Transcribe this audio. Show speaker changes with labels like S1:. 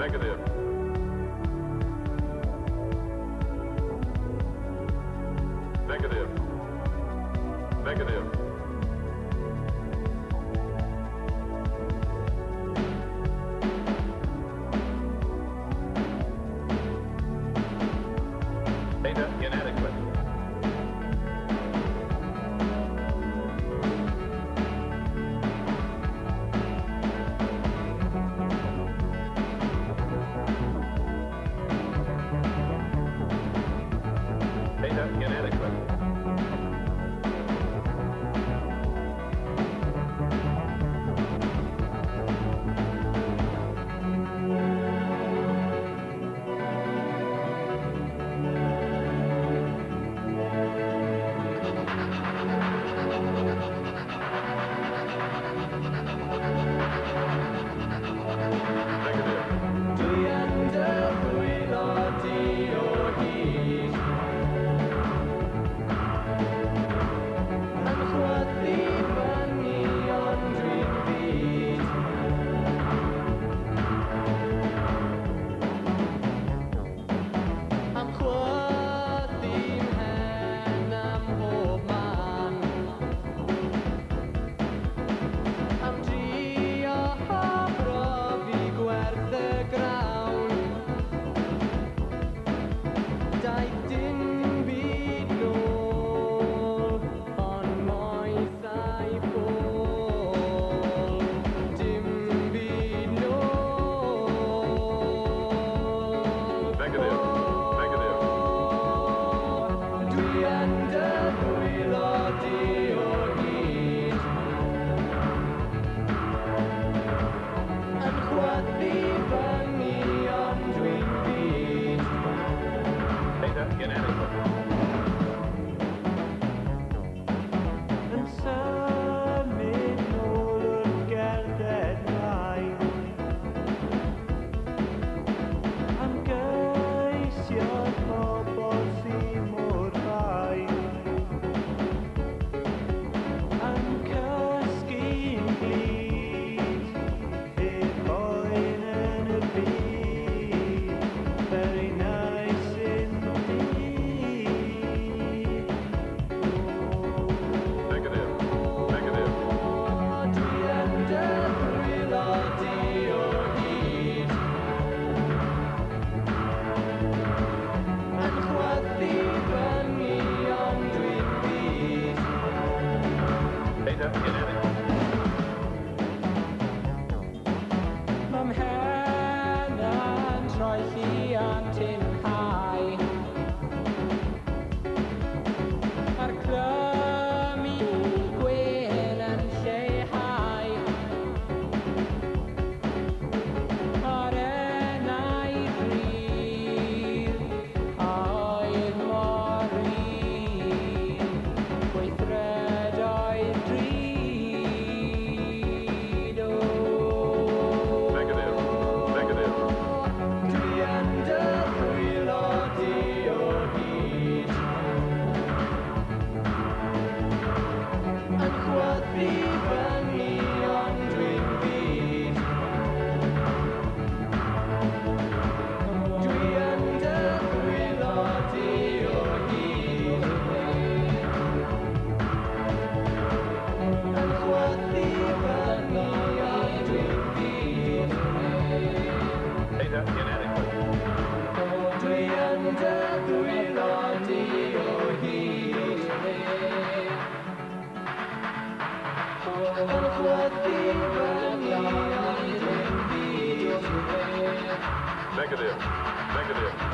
S1: Negative. Negative. Negative. Data inadequate. Data inadequate. Negative.
S2: Dwi yn dy ddwylo di o hyd Yn chwythu fyny ond dwi'n byd Am chwythu'n hen am bob man Am drio arbrofi gwerth y grawn Daeth dim byd nôl Ond moeth a'i ffôl Dim byd nôl
S1: Negative. Negative.
S2: Dwi yn dy ddwylo di o hyd Yn chwythu fyny ond dwi'n byd
S1: Data inadequate.
S2: Yn symud nôl wrth gerdded mlaen Am geisio'r pobol sy'n mor fain Am cysgu'n glid i'r boen yn y byd Very nice indeed
S1: Negative. Negative.
S2: Dwi yn dy ddwylo di o hyd Yn chwythu fyny ond dwi'n byd
S1: Data inadequate.
S2: Mae mhen yn troelli yn tinhau A'r clymu gwyn yn lleihau A'r enau gryf a oedd mor rin Gweithredoedd drud o
S1: Negative. Negative.
S2: Dwi yn dy ddwylo di o hyd Yn chwythu fyny ond dwi'n byd Dwi yn dy ddwylo di o hyd Yn chwythu fyny ond dwi'n byd
S1: Data inadequate.
S2: Dwi yn dy ddwylo di o hyd Yn chwythu fyny ond dwi'n byd
S1: Negative. Negative.